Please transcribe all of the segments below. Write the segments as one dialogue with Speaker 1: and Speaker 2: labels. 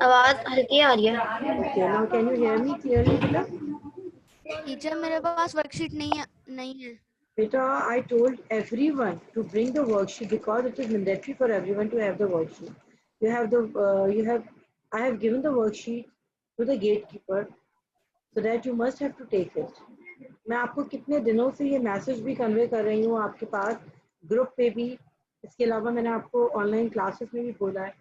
Speaker 1: आवाज हल्की आ रही है।
Speaker 2: Okay, now can you hear me clearly, beta?
Speaker 3: Teacher मेरे पास वर्कशीट नहीं है।
Speaker 2: Beta, I told everyone to bring the worksheet because it is mandatory for everyone to have the worksheet. I have given the worksheet to the gatekeeper so that you must have to take it. मैं आपको कितने दिनों से ये message भी convey कर रही हूँ आपके पास, ग्रुप पे भी, इसके अलावा मैंने आपको ऑनलाइन क्लासेस में भी बोला है,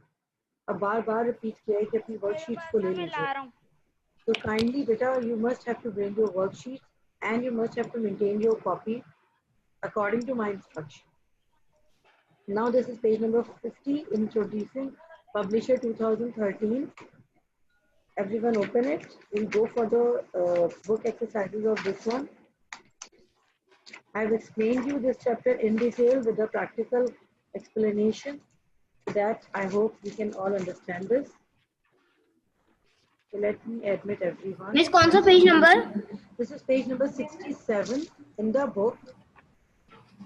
Speaker 2: अब बार बार रिपीट किया है कि अपनी वर्कशीट्स को ले लीजिए. So kindly beta, you must have to bring your worksheet and you must have to maintain your copy according to my instruction. Now this is page number 50, introducing publisher 2013. Everyone open it. We'll go for the book exercises of this one. I've explained you this chapter in detail with a practical explanation that I hope we can all understand this. So let me admit everyone.
Speaker 1: Miss कौन सा page number?
Speaker 2: This is page number 67 in the book.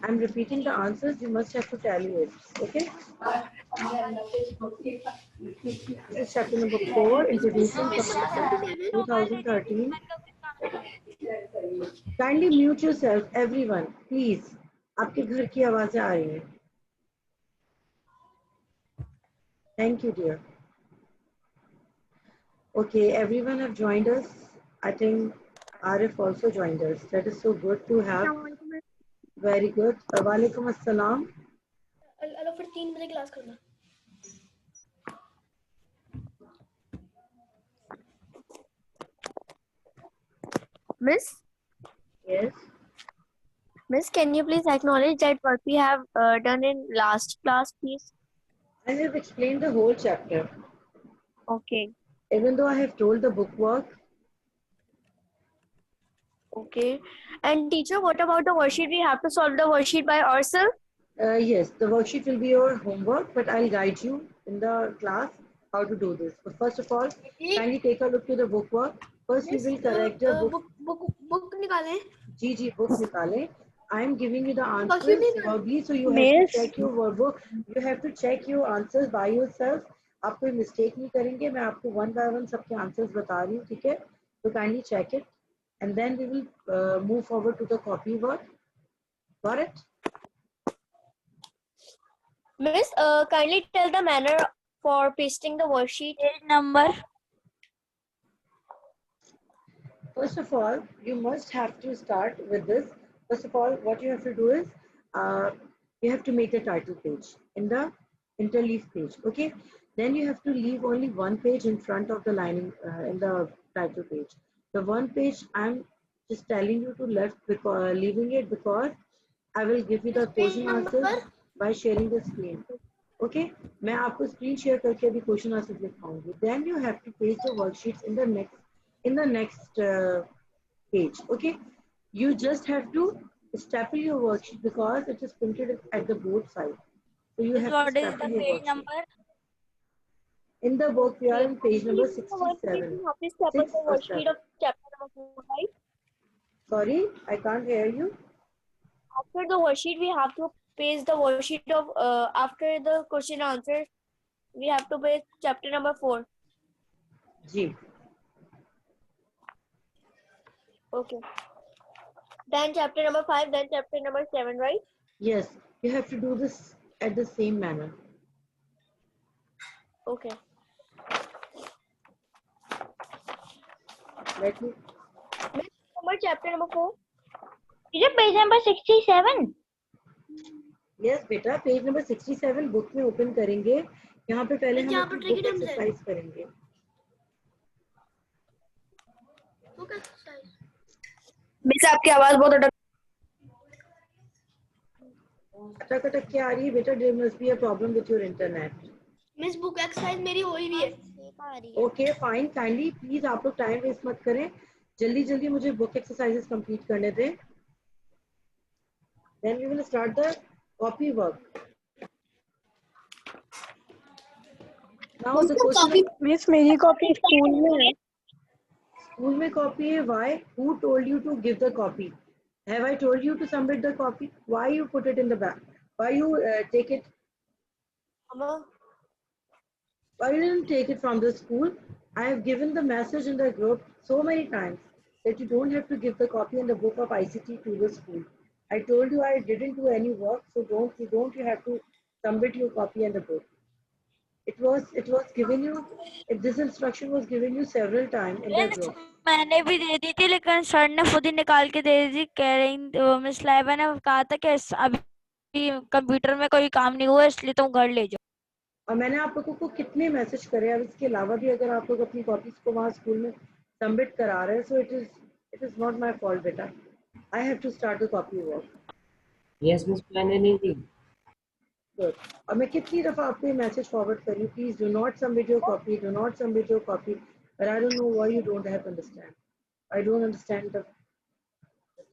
Speaker 2: I'm repeating the answers. You must have to tally it. Okay? This is chapter number 4, introducing publisher 2013. Kindly mute yourself, everyone, please. आपके घर की आवाजें आ रही हैं. Thank you, dear. Okay, everyone have joined us. I think Arif also joined us. That is so good to have. Very good. Walaikum assalam.
Speaker 1: Hello, फिर 3 बजे class करना.
Speaker 4: Miss,
Speaker 2: Yes.
Speaker 4: Miss, can you please acknowledge that what we have done in last class, please?
Speaker 2: I have explained the whole chapter.
Speaker 4: Okay.
Speaker 2: Even though I have told the book work.
Speaker 4: Okay. And teacher, what about the worksheet? We have to solve the worksheet by ourselves?
Speaker 2: Yes, the worksheet will be your homework, but I'll guide you in the class how to do this. But first of all, kindly take a look to the book work. First, we will correct the book.
Speaker 1: Book निकालें.
Speaker 2: जी, book निकालें. I am giving you the answers verbally, so you have to check your workbook. You have to check your answers by yourself. आप कोई mistake नहीं करेंगे. मैं आपको one by one सबके answers बता रही हूँ, ठीक है? So kindly check it, and then we will move forward to the copy work. Got it?
Speaker 4: Miss, kindly tell the manner for pasting the worksheet.
Speaker 3: Page number.
Speaker 2: First of all, you must have to start with this. First of all, what you have to do is you have to make the title page in the interleave page. Okay. Then you have to leave only one page in front of the lining in the title page. The one page I'm just telling you to left because leaving it because I will give you the question answers by sharing the screen. Okay. मैं आपको screen share करके अभी question answers लिखाऊंगी. Then you have to paste the worksheets in the next page. Okay, you just have to staple your worksheet because it is printed at the both sides. So you have to staple your
Speaker 3: Page
Speaker 2: worksheet.
Speaker 3: number.
Speaker 2: In the book, we are on page number 67.
Speaker 4: Worksheet of chapter number 4, right?
Speaker 2: Sorry, I can't hear you.
Speaker 4: After the worksheet, we have to paste the worksheet of after the question answer. We have to paste chapter number 4.
Speaker 2: Ji.
Speaker 4: Okay. Then chapter number 5, then chapter number 7, right?
Speaker 2: Yes, you have to do this at the same manner.
Speaker 4: Okay.
Speaker 2: Let me.
Speaker 4: Chapter number 4.
Speaker 3: Is it page number 67?
Speaker 2: Yes, बेटा, page number 67 book में open करेंगे. यहाँ पे पहले हम अपनी book exercise करेंगे.
Speaker 1: Miss आपकी आवाज बहुत
Speaker 2: अटक के आ रही है बेटा. There must be a problem with your internet.
Speaker 1: Miss book exercise मेरी हो ही है.
Speaker 2: Okay fine. काइंडली प्लीज आप लोग टाइम वेस्ट मत करें. जल्दी जल्दी मुझे बुक एक्सरसाइजेस कंप्लीट करने दें. Then we will start the copy work. Now the question.
Speaker 4: Miss मेरी कॉपी स्कूल में है.
Speaker 2: स्कूल में कॉपी है. Why? Who told you to give the copy? Have I told you to submit the copy? Why you put it in the bag? Why you take it? Why you didn't take it from the school? I have given the message in the group so many times that you don't have to give the copy and the book of ICT to the school. I told you I didn't do any work, so don't you have to submit your copy and the book. It was given you. If this instruction was given you several times in the group.
Speaker 4: मैंने भी दे दी थी, लेकिन sir ने खुद ही निकाल के दे दी थी। कह रही मिस लाइबा ने कहा था कि अभी कंप्यूटर में कोई काम नहीं हुआ, इसलिए तुम घर ले जाओ।
Speaker 2: और मैंने आप लोगों को कितने मैसेज करे। अब इसके अलावा भी अगर आप लोग अपनी कॉपीज को वहाँ स्कूल में सबमिट करा रहे हैं, so it is not my fault बेटा। I have to start the copy work.
Speaker 5: Yes miss, मैंने नहीं दी।
Speaker 2: गुड। और मैं कितनी दफ़ा आपको ये मैसेज फॉरवर्ड कर रही हूँ, please do not submit your copy, do not submit your copy, but I don't know why you don't have understand. I don't understand the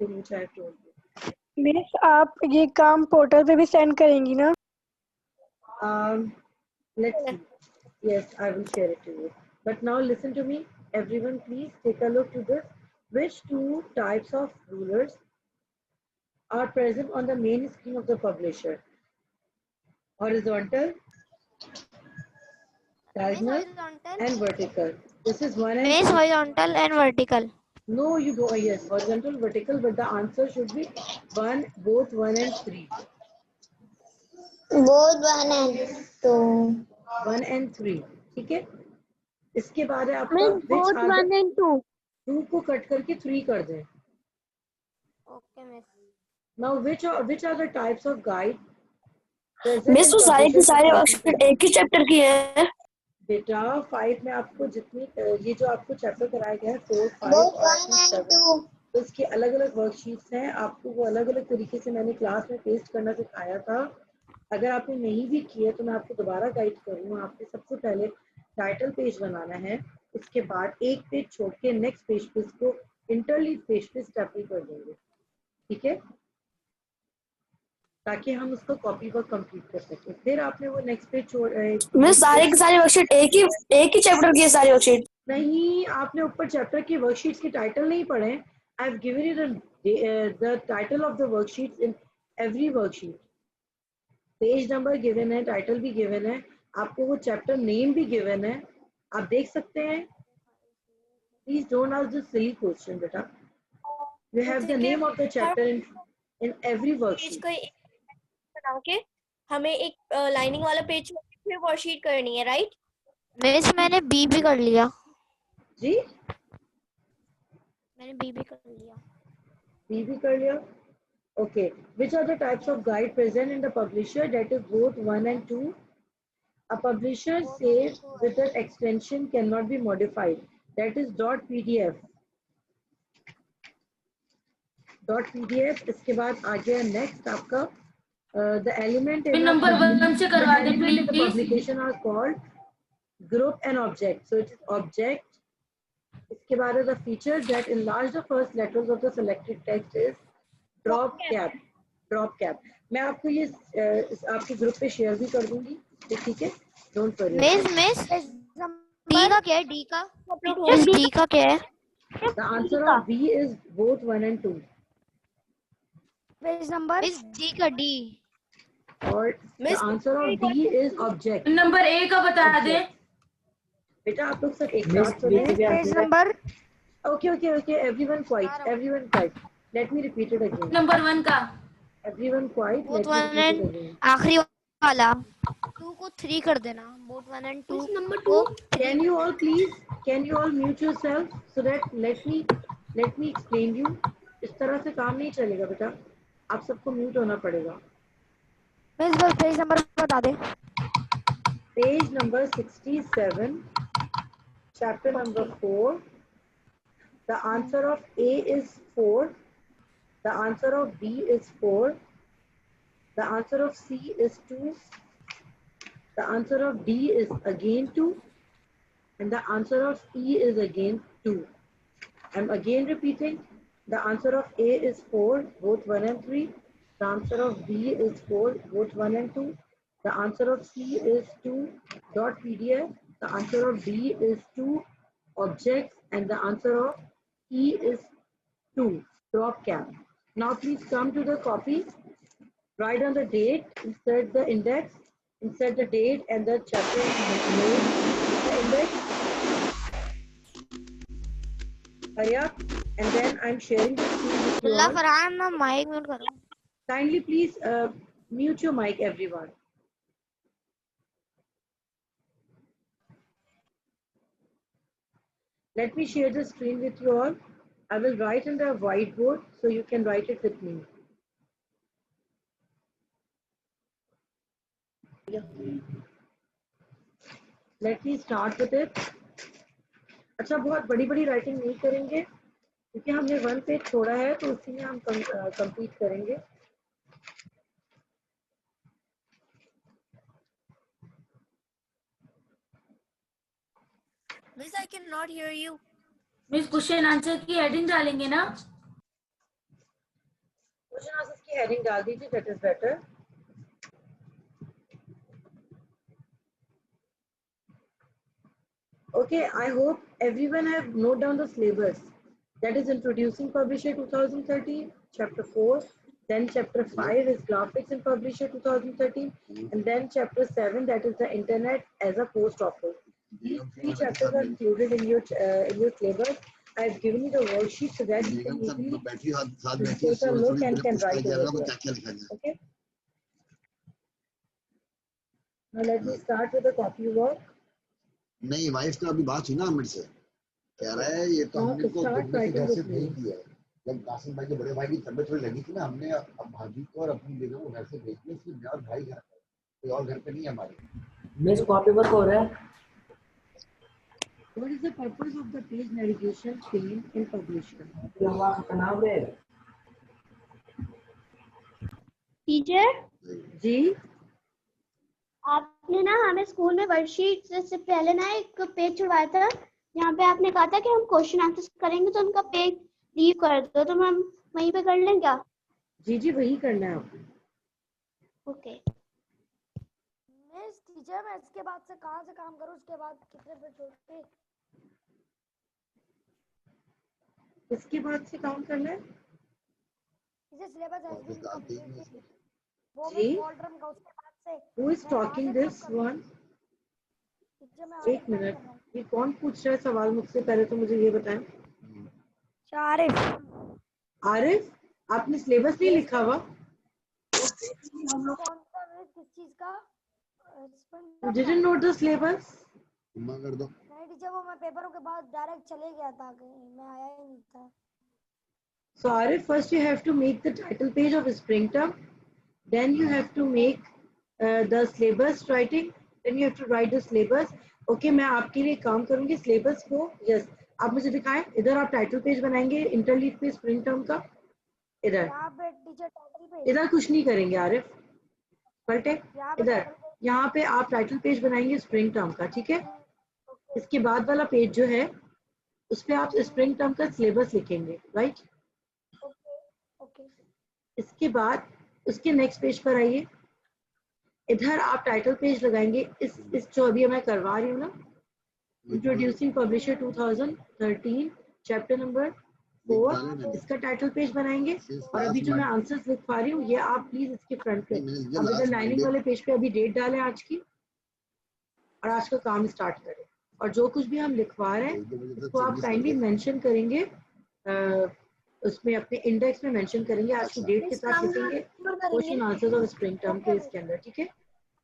Speaker 2: thing which I have told you.
Speaker 6: Miss आप ये काम portal पे भी send करेंगी ना?
Speaker 2: Let's see. Yes, I will share it to you. But now listen to me. Everyone, please take a look to this. Which two types of rulers are present on the main screen of the publisher? Horizontal, diagonal, and vertical. This is one and
Speaker 3: Miss
Speaker 2: two.
Speaker 3: horizontal and vertical.
Speaker 2: No, you don't. Yes, horizontal, vertical, but the answer should be both 1 and 3.
Speaker 7: Both 1 and 2.
Speaker 2: 1 and 3. ठीक है? इसके बाद है आपका
Speaker 4: Miss, both 1 and 2.
Speaker 2: 2 को cut करके 3 कर दें।
Speaker 3: Okay, miss.
Speaker 2: Now, which are the types of guide?
Speaker 1: Miss वो सारे के सारे वर्कशीट एक ही चैप्टर की है।
Speaker 2: बेटा 5 में आपको जितनी ये जो आपको चैप्टर कराया गया है 4, 5
Speaker 7: Both
Speaker 2: और
Speaker 7: 1 and
Speaker 2: 7,
Speaker 7: 2.
Speaker 2: तो इसके अलग अलग वर्कशीट्स हैं। आपको वो अलग अलग तरीके से मैंने क्लास में पेस्ट करना सिखाया था। अगर आपने नहीं भी किया तो मैं आपको दोबारा गाइड करूँगा। आपने सबसे पहले टाइटल पेज बनाना है, उसके बाद एक पेज छोड़ के नेक्स्ट पेज पे इसको इंटरलीव पेज पे स्टेपल कर देंगे, ठीक है, ताकि हम उसको कॉपी वर्क कंप्लीट कर सकें। फिर आपने वो नेक्स्ट पेज छोड़
Speaker 1: मिस सारे के सारे वर्कशीट एक ही चैप्टर की है सारी वर्कशीट।
Speaker 2: नहीं, आपने ऊपर चैप्टर की वर्कशीट्स के टाइटल नहीं पढ़े। I have given you the title of the worksheets in every worksheet. Page number given है, टाइटल भी गिवन है, आपको वो चैप्टर नेम भी गिवन है, आप देख सकते हैं। Please don't ask this silly question बेटा। You have the name of the chapter in every worksheet.
Speaker 4: बना के हमें एक लाइनिंग वाला पेज फिर वर्कशीट करनी है, राइट?
Speaker 3: मिस मैंने बी भी कर लिया।
Speaker 2: जी,
Speaker 3: मैंने बी भी कर लिया।
Speaker 2: बी भी कर लिया। Okay, which are the types of guide present in the publisher? That is both 1 and 2. A publisher says that the extension cannot be modified. That is .pdf. .pdf. इसके बाद आ गया next आपका the element in
Speaker 8: number 1 से करवा दे
Speaker 2: the
Speaker 8: please.
Speaker 2: publication are called group and object. So it is object. इसके बाद है the features that enlarge the first letters of the selected text is drop cap. मैं आपको ये आपके ग्रुप पे शेयर भी कर दूंगी, ठीक है, डोंट वरी।
Speaker 3: मिस डी का क्या है? डी का क्या है?
Speaker 2: The answer of B is both 1 and 2।
Speaker 3: Page number miss D का डी
Speaker 2: और the answer of D is object.
Speaker 8: Number A का बता दे
Speaker 2: बेटा आप लोग सब एक साथ सुनिए।
Speaker 3: Page number
Speaker 2: okay everyone quite, let me repeat it again.
Speaker 8: Number 1 का
Speaker 2: Everyone quiet.
Speaker 3: Both
Speaker 2: Let me
Speaker 3: 1
Speaker 2: repeat
Speaker 3: and
Speaker 2: it again.
Speaker 3: आखिरी वाला 2 को 3 कर देना। बोथ 1 एंड 2
Speaker 1: नंबर
Speaker 3: को
Speaker 1: 2
Speaker 2: Can you all mute yourself so that let me explain you. इस तरह से काम नहीं चलेगा बेटा, आप सबको म्यूट होना पड़ेगा।
Speaker 3: मिस बस पेज नंबर बता दे।
Speaker 2: Page number 67, chapter number 4. The answer of A is 4. The answer of B is 4. The answer of C is 2. The answer of D is again 2. And the answer of E is again 2. I'm again repeating. The answer of A is 4, both 1 and 3. The answer of B is 4, both 1 and 2. The answer of C is 2 .pdf. The answer of D is 2 objects. And the answer of E is 2 drop cap. Now please come to the copy. Write on the date, insert the index, Insert the date and the chapter name in the index. Hurry up. And then I'm sharing the screen with you
Speaker 3: Allah
Speaker 2: all.
Speaker 3: Farhan ना mic mute करो.
Speaker 2: Kindly please mute your mic, everyone. Let me share the screen with you all. I will write on the whiteboard so you can write it with me. Let me start with it. अच्छा, बहुत बड़ी बड़ी writing नहीं करेंगे क्योंकि हमने 1 page छोड़ा है, तो उसी में हम कंप्लीट करेंगे.
Speaker 1: Miss, I cannot hear you.
Speaker 8: Miss question answer की हेडिंग डालेंगे ना?
Speaker 2: क्वेश्चन आंसर्स की हेडिंग डाल दीजिए, that is better. Okay, I hope everyone have note down the syllabus. That is introducing Publisher 2013, chapter 4. Then chapter 5 is graphics in Publisher 2013. And then chapter 7, that is the internet as a post office. These 3 chapters are included in your syllabus. I have given you the worksheet so that you can easily take a look and can write over there. Okay. Now let me start with the copy work.
Speaker 9: नहीं, wife का अभी बात हुई ना अमित से, कह रहा है ये तो हमने को दुबई से घर से भेज दिया है. जब कासिम भाई के बड़े भाई की तबीयत थोड़ी लगी थी ना, हमने अब भाभी को और अपनी बेगम को घर से भेज दिया. इसलिए मैं और भाई घर पे, कोई और घर पे नहीं है हमारे.
Speaker 5: मिस कॉपी वर्क हो रहा है.
Speaker 2: What is the purpose of the page navigation pane in Publisher?
Speaker 10: Teacher
Speaker 2: ji,
Speaker 10: आपने ना हमें स्कूल में वर्कशीट से पहले ना एक पेज छुड़वाया था, यहाँ पे आपने कहा था कि हम क्वेश्चन आंसर करेंगे तो उनका पेज लीव कर दो, तो हम वहीं पे कर लें क्या?
Speaker 2: जी जी, वही करना है आपको.
Speaker 10: ओके.
Speaker 1: मिस टीचर, मैं इसके बाद से कहाँ से काम करूँ? उसके बाद कितने पे छोड़ के?
Speaker 2: इसके बाद से काम करना है.
Speaker 1: इसे सिलेबस है वो
Speaker 2: जी,
Speaker 1: मैं कॉलड्रम का उसके बाद से.
Speaker 2: who is talking this one?
Speaker 1: Teacher मैं
Speaker 2: एक मिनट, ये कौन पूछ रहा है सवाल मुझसे? पहले तो मुझे ये बताएं.
Speaker 4: आरिफ.
Speaker 2: आरिफ, आपने सिलेबस नहीं लिखा हुआ?
Speaker 1: कौन सा किस चीज का?
Speaker 2: You didn't note the syllabus?
Speaker 9: कर दो.
Speaker 1: नहीं टीचर, वो मैं पेपरों के बाद डायरेक्ट चले गया था, मैं आया ही नहीं था.
Speaker 2: So Arif, first you have to make the title page of spring term. Then you have to make the syllabus writing. Then you have to write the syllabus. Okay, मैं आपके लिए काम करूंगी syllabus को. Yes, आप मुझे दिखाएं. इधर आप टाइटल पेज बनाएंगे इंटरलीफ पे स्प्रिंग टर्म का. इधर
Speaker 1: यहाँ पे टीचर टाइटल पेज.
Speaker 2: इधर कुछ नहीं करेंगे आरिफ, पलटे. इधर यहाँ पे आप टाइटल पेज बनाएंगे स्प्रिंग टर्म का, ठीक है. इसके बाद वाला पेज जो है उस पे आप स्प्रिंग टर्म का सिलेबस लिखेंगे, राइट.
Speaker 1: ओके.
Speaker 2: इसके बाद उसके नेक्स्ट पेज पर आइए. इधर आप टाइटल पेज लगाएंगे इस जो अभी मैं करवा रही हूँ ना, इंट्रोड्यूसिंग पब्लिशर 2013 चैप्टर नंबर 4, इसका टाइटल पेज बनाएंगे. और अभी जो मैं आंसर्स लिखवा रही हूँ ये आप प्लीज इसके फ्रंट पे, अब इधर लाइनिंग वाले पेज पे अभी डेट डालें आज की और आज का काम स्टार्ट करें. और जो कुछ भी हम लिखवा रहे हैं उसको आप काइंडली मेंशन करेंगे, उसमें अपने इंडेक्स में मेंशन करेंगे, आज की डेट के साथ लिखेंगे question answers of spring term के इसके अंदर, ठीक है.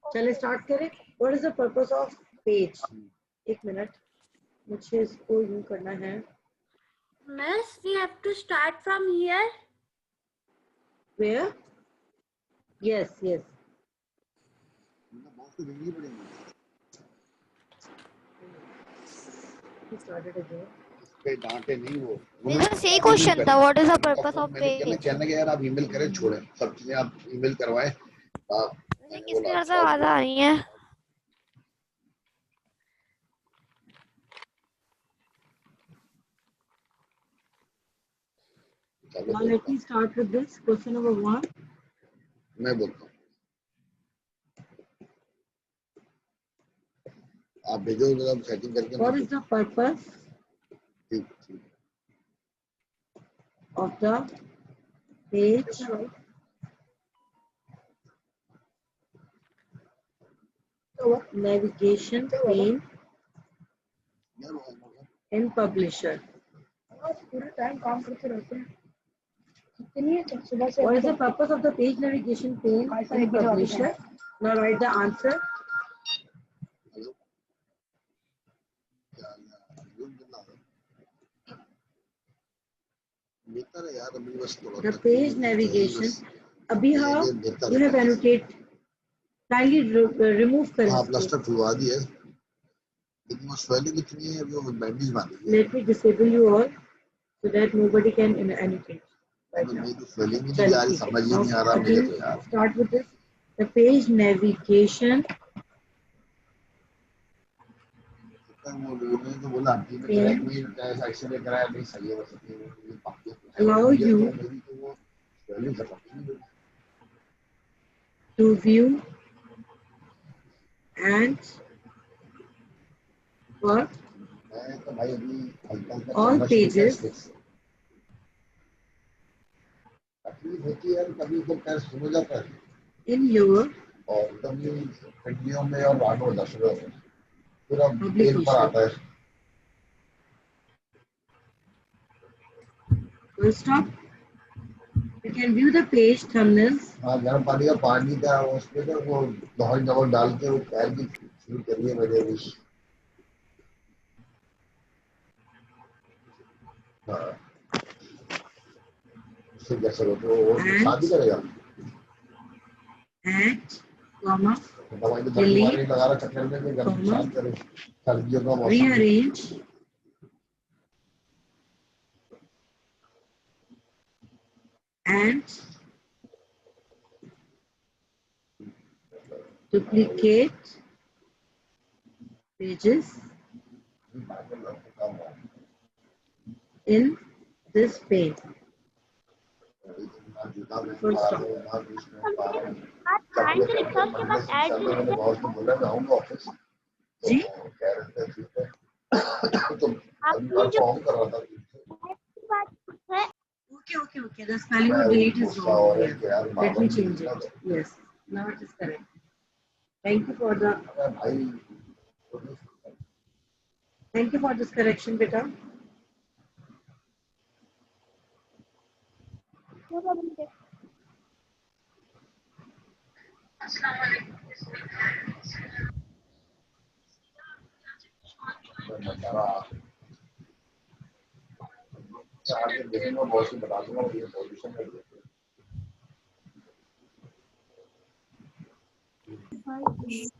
Speaker 2: चलिए स्टार्ट करें. What is the purpose of page? एक मिनट, मुझे इसको यूं करना है.
Speaker 10: Miss, we have to start from here.
Speaker 2: Where? Yes, yes. He started again.
Speaker 9: पे डांटे नहीं वो.
Speaker 3: मेरा सही क्वेश्चन था, what is the purpose of page?
Speaker 9: कहने के यार आप ईमेल करें, छोड़ें सब चीजें, आप ईमेल करवाएं.
Speaker 3: किसकी तरफ से आवाज आ रही है?
Speaker 2: Now let me start with this question number 1.
Speaker 9: मैं बोलता हूँ, आप भेजो जरा सेटिंग करके.
Speaker 2: What is the purpose
Speaker 9: ठीक.
Speaker 2: of the page navigation pane in publisher.
Speaker 6: पूरे टाइम काम करते रहते हैं कितनी है सुबह से
Speaker 2: What is the purpose of the page navigation pane in publisher? Now write the answer. The page navigation. अभी हाँ you have annotate. Kindly remove
Speaker 9: हाँ
Speaker 2: current.
Speaker 9: प्लास्टर खुलवा दिया लेकिन वो स्वेलिंग इतनी है वो बैंडेज बांध दी है।
Speaker 2: Let me disable you all so that nobody can annotate. Right now.
Speaker 9: मेरी तो स्वेलिंग ही नहीं जा रही, समझ ही नहीं आ रहा मुझे तो यार।
Speaker 2: Start with this. The page navigation.
Speaker 9: उन्होंने तो बोला कि मैं ट्रैक में ऐसा एक्शन में कराया नहीं सही है, बस
Speaker 2: Allow you
Speaker 9: मेरी तो वो स्वेलिंग खत्म नहीं हुई।
Speaker 2: to view and work
Speaker 9: मैं तो भाई अभी हल्का
Speaker 2: all pages
Speaker 9: तकलीफ होती है, कभी तो पैर सुन जाता है
Speaker 2: in your
Speaker 9: और एकदम ही ठंडियों में और रात में 10 बजे पूरा पेज पर आता है।
Speaker 2: full stop. You can view the page thumbnails.
Speaker 9: हाँ गर्म पानी का पानी था उसमें तो वो बहुत नमक डाल के वो पैर की शुरू करिए मैंने भी। हाँ उससे कैसे होते वो शादी करेगा
Speaker 2: At comma
Speaker 9: दवाई तो दवाई लगा रहा चक्कर में गर्म शांत करे सर्दियों का मौसम
Speaker 2: rearrange and duplicate pages in this pane. Full stop.
Speaker 10: Time से लिखा उसके बाद ऐड भी लिखा
Speaker 9: बहुत तो बोला मैं आऊंगा ऑफिस
Speaker 2: जी
Speaker 9: कह रहे थे ठीक है तो
Speaker 10: आपने जो
Speaker 9: फॉर्म कर रहा था
Speaker 10: बात है
Speaker 2: Okay. The spelling of delete is wrong here. Let me change it. Yes. Now it is correct. Thank you for this correction, beta.
Speaker 9: बहुत सी बता दूंगा ये सॉल्यूशन है।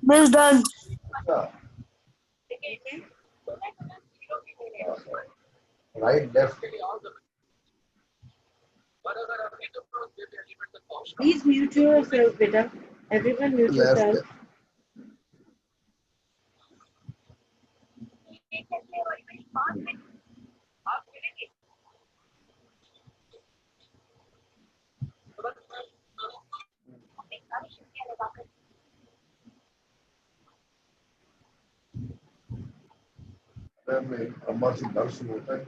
Speaker 8: Miss done.
Speaker 9: Right, left.
Speaker 2: Please mute yourself, beta. Everyone mute yourself.
Speaker 9: कमर से दर्द शुरू होता है।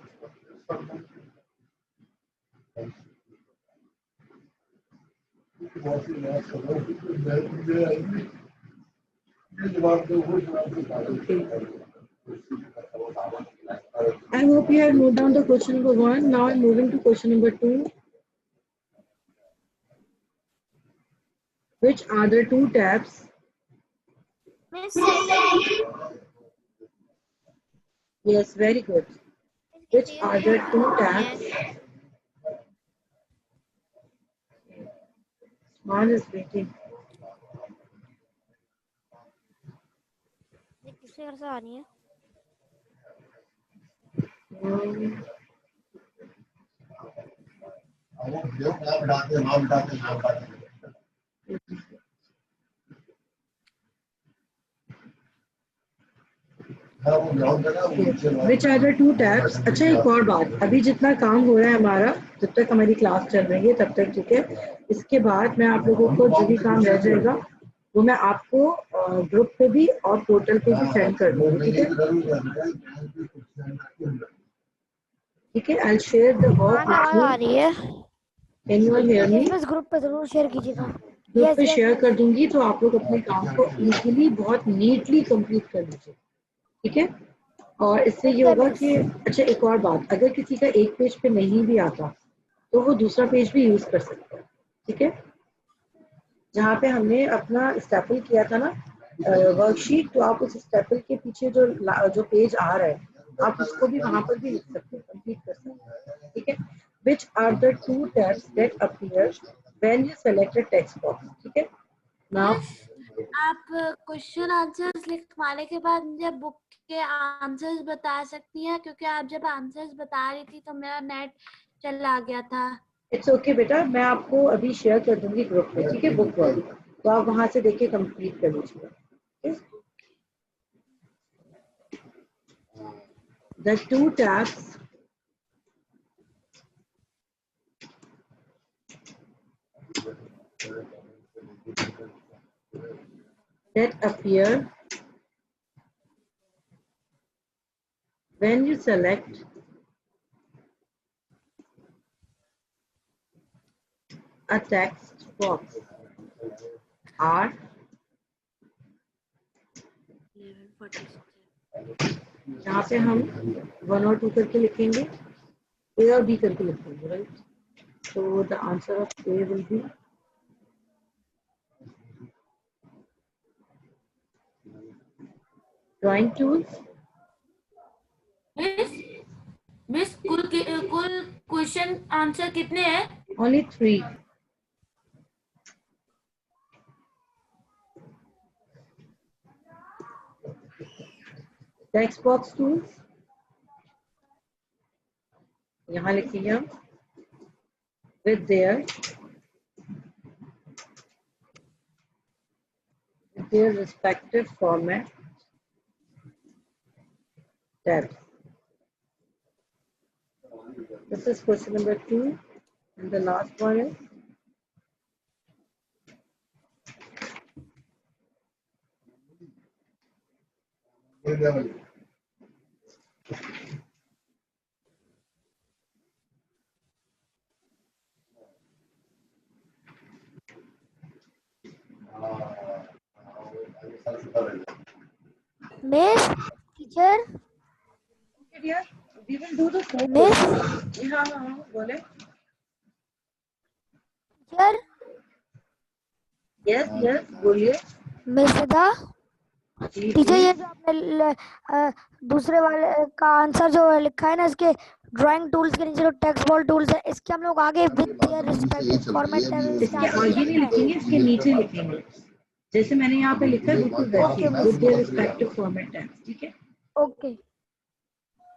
Speaker 2: I hope you have noted down the question number 1. Now I'm moving to question number 2. Which are the 2 tabs? Yes, very good. Which are the 2 tabs? Sman is waiting.
Speaker 3: किसके घर से आ रही है?
Speaker 2: Which are the 2 tabs? अच्छा एक और बात, अभी जितना काम हो रहा है हमारा, जब तक हमारी क्लास चल रही है तब तक ठीक है। इसके बाद मैं आप लोगों को जो भी काम रह जाएगा वो मैं आपको ग्रुप पे भी और पोर्टल पे भी सेंड कर दूंगी, ठीक है? ठीक है, I'll share the work with
Speaker 3: आवाज आ
Speaker 2: you.
Speaker 3: रही है।
Speaker 2: Can you all hear me?
Speaker 1: बस ग्रुप पे जरूर शेयर कीजिएगा।
Speaker 2: ग्रुप पे
Speaker 1: yes,
Speaker 2: शेयर
Speaker 1: yes.
Speaker 2: कर दूंगी, तो आप लोग अपने काम को इजीली बहुत नीटली कंप्लीट कर लीजिए, ठीक है। और इससे ये
Speaker 1: Okay,
Speaker 2: होगा
Speaker 1: miss.
Speaker 2: कि अच्छा एक और बात, अगर किसी का एक पेज पे नहीं भी आता तो वो दूसरा पेज भी यूज कर सकता है, ठीक है। जहाँ पे हमने अपना स्टेपल किया था ना वर्कशीट, तो आप उस स्टेपल के पीछे जो पेज आ रहा है आप उसको भी वहां पर भी लिख सकते हैं, कंप्लीट कर सकते हैं, ठीक है। Which are the 2 tabs that appear when you select a text box, ठीक है। नाउ
Speaker 11: आप क्वेश्चन आंसर्स लिखवाने के बाद मुझे बुक के आंसर्स बता सकती हैं, क्योंकि आप जब आंसर्स बता रही थी तो मेरा नेट चला गया था।
Speaker 2: इट्स ओके बेटा, मैं आपको अभी शेयर कर दूंगी ग्रुप में, ठीक है, बुक वाली, तो आप वहां से देख के कंप्लीट कर लीजिएगा। The 2 tabs that appear when you select a text box are यहाँ पे हम 1 और 2 करके लिखेंगे, A और B करके लिखेंगे, right. So the answer of A will be drawing tools.
Speaker 11: Miss कुल क्वेश्चन आंसर कितने हैं?
Speaker 2: Only 3. Text box tools यहाँ लिखेंगे हम with their respective format tabs. This is question number 2, and the last one is
Speaker 1: Miss, teacher,
Speaker 2: okay dear, we will do the 4
Speaker 1: miss,
Speaker 2: questions. हाँ बोले।
Speaker 1: teacher,
Speaker 2: yes बोलिए।
Speaker 1: Miss दा
Speaker 2: जी
Speaker 1: teacher, ये जो आपने दूसरे वाले का आंसर जो लिखा है ना, इसके ड्राइंग टूल्स के नीचे जो टेक्स्ट बॉल टूल्स है, इसके हम लोग आगे विद देयर रिस्पेक्टिव फॉर्मेट
Speaker 2: इसके आगे नहीं लिखेंगे, इसके नीचे लिखेंगे, जैसे मैंने यहाँ पे लिखा है बिल्कुल वैसे with their respective format tabs, ठीक है।
Speaker 1: ओके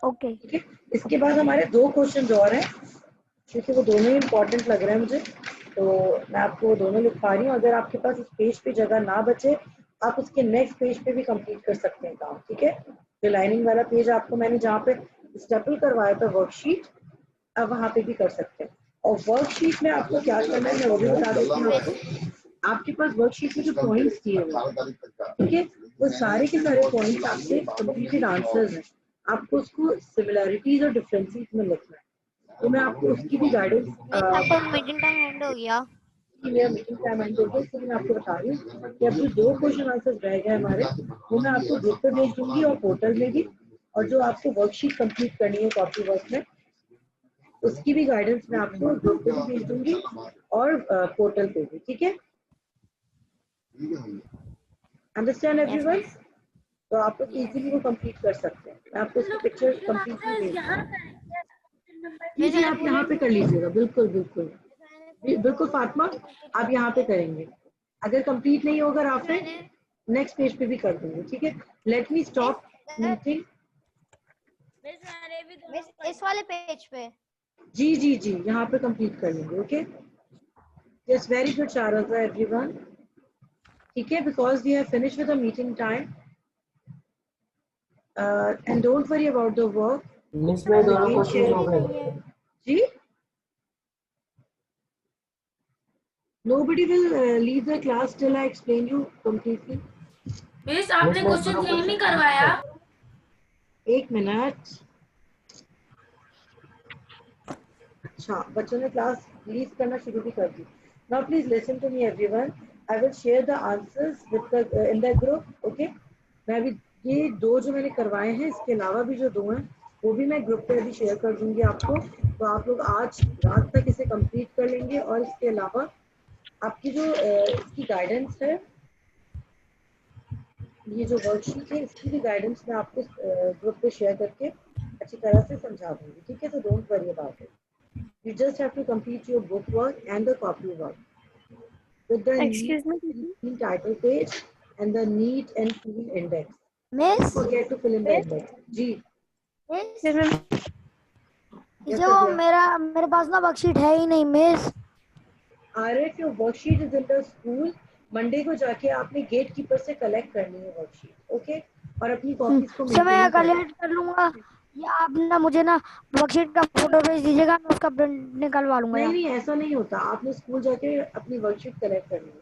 Speaker 1: ओके
Speaker 2: ठीक है, इसके बाद हमारे 2 क्वेश्चन और हैं, क्योंकि वो दोनों ही इम्पोर्टेंट लग रहे हैं मुझे, तो मैं आपको वो दोनों लिखवा रही हूँ। अगर आपके पास इस पेज पे जगह ना बचे, आप उसके नेक्स्ट पेज पे भी कंप्लीट कर सकते हैं काम, ठीक है। जो लाइनिंग वाला पेज आपको मैंने जहाँ पे स्टेपल करवाया था वर्कशीट, अब वहाँ पे भी कर सकते हैं। और वर्कशीट में आपको क्या करना है मैं वो भी बता देती हूँ आपको। आपके पास वर्कशीट में जो पॉइंट्स दिए हुए, ठीक है, वो सारे के सारे पॉइंट्स आपसे कंप्लीटेड आंसर्स हैं, आपको उसको सिमिलैरिटीज और डिफरेंसेस में लिखना है। तो मैं आपको उसकी भी गाइडेंस
Speaker 3: आपका मीटिंग टाइम एंड हो गया।
Speaker 2: मेरा मीटिंग टाइम एंड हो गया, इसलिए मैं आपको बता रही हूँ कि अब जो 2 क्वेश्चन आंसर्स रह गए हमारे, वो मैं आपको ग्रुप पे भेज दूंगी और पोर्टल में भी, और जो आपको वर्कशीट कंप्लीट करनी है कॉपी वर्क में, उसकी भी गाइडेंस मैं आपको ग्रुप पे भी भेज दूंगी और पोर्टल पे भी, ठीक है। Understand everyone? तो आप लोग इजीली वो कंप्लीट कर सकते हैं। मैं आपको उसकी पिक्चर कंप्लीटली भेज दूंगी। जी आप यहाँ पे कर लीजिएगा, बिल्कुल बिल्कुल बिल्कुल फातिमा, आप यहाँ पे करेंगे। अगर कंप्लीट नहीं होगा राफिल, नेक्स्ट पेज पे भी कर दूंगी, ठीक है। Let me stop meeting.
Speaker 3: इस वाले पेज पे
Speaker 2: जी जी जी यहाँ पे कंप्लीट कर लेंगे, okay. Yes very good Sharada everyone, ठीक है, because we have finish with the meeting time and don't worry about the work.
Speaker 5: Miss में दोनों क्वेश्चन हो गए
Speaker 2: जी, nobody will leave the class till I explain you completely.
Speaker 11: Miss आपने question सही नहीं करवाया।
Speaker 2: 1 मिनट। अच्छा, बच्चों ने क्लास लीव करना शुरू भी कर दी। Now please listen to me everyone. I will share the answers with the in the group. Okay. मैं अभी ये 2 जो मैंने करवाए हैं, इसके अलावा भी जो 2 हैं वो भी मैं ग्रुप पे अभी शेयर कर दूंगी आपको, तो आप लोग आज रात तक इसे कंप्लीट कर लेंगे। और इसके अलावा आपकी जो इसकी गाइडेंस है, ये जो वर्कशीट है, इसकी भी गाइडेंस मैं आपको ग्रुप पे शेयर करके अच्छी तरह से समझा दूंगी, ठीक है? तो don't worry about it, you just have to complete your book work and the copy work with the neat title page and the neat and clean index.
Speaker 1: Miss
Speaker 2: Don't forget to fill in the index. जी।
Speaker 1: जो मेरे पास ना worksheet है ही नहीं miss.
Speaker 2: Arif, your worksheet is in the school. Monday को जाके आपने gate keeper से collect करनी है वर्कशीट, ओके? और अपनी कॉपीज को
Speaker 1: मैं कलेक्ट कर लूंगा, या आप ना मुझे ना वर्कशीट का फोटो भेज दीजिएगा, मैं उसका प्रिंट निकलवा लूंगा।
Speaker 2: नहीं, ऐसा नहीं होता, आपने स्कूल जाके अपनी वर्कशीट कलेक्ट करनी है,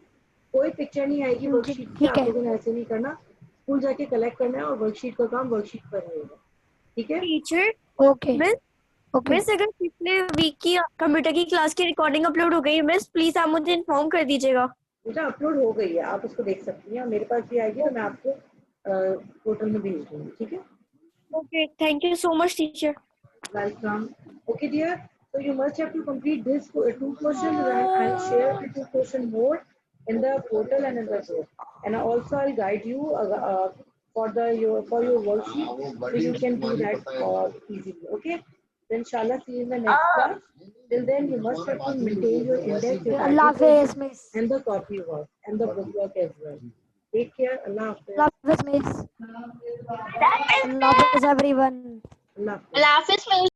Speaker 2: कोई पिक्चर नहीं आएगी वर्कशीट की, आप लोगों ने ऐसे नहीं करना, स्कूल जाके कलेक्ट करना है और वर्कशीट का काम वर्कशीट पर ही होगा, ठीक है?
Speaker 12: टीचर,
Speaker 1: ओके
Speaker 12: मिस अगर पिछले वीक की कंप्यूटर की क्लास की रिकॉर्डिंग अपलोड हो गई मिस, प्लीज आप मुझे इन्फॉर्म कर दीजिएगा।
Speaker 2: बेटा अपलोड हो गई है, आप उसको देख सकती हैं, मेरे पास भी आएगी तो मैं आपको पोर्टल में भेज दूंगी, ठीक है?
Speaker 12: Okay, thank you so much, teacher.
Speaker 2: Welcome. Okay, dear. So you must have to complete this 2 questions, and I'll share the 2 questions more in the portal and in the group. And also I'll guide you for your worksheet, so you can do that easily. Okay. Then inshallah, see you in the next class. Till then, you must have to maintain your index, your title page, and the copy work and the book work as well. Take care. Allah Hafiz.
Speaker 1: Allah Hafiz, miss. Allah Hafiz, everyone.
Speaker 2: Allah Hafiz.
Speaker 10: Allah Hafiz, miss.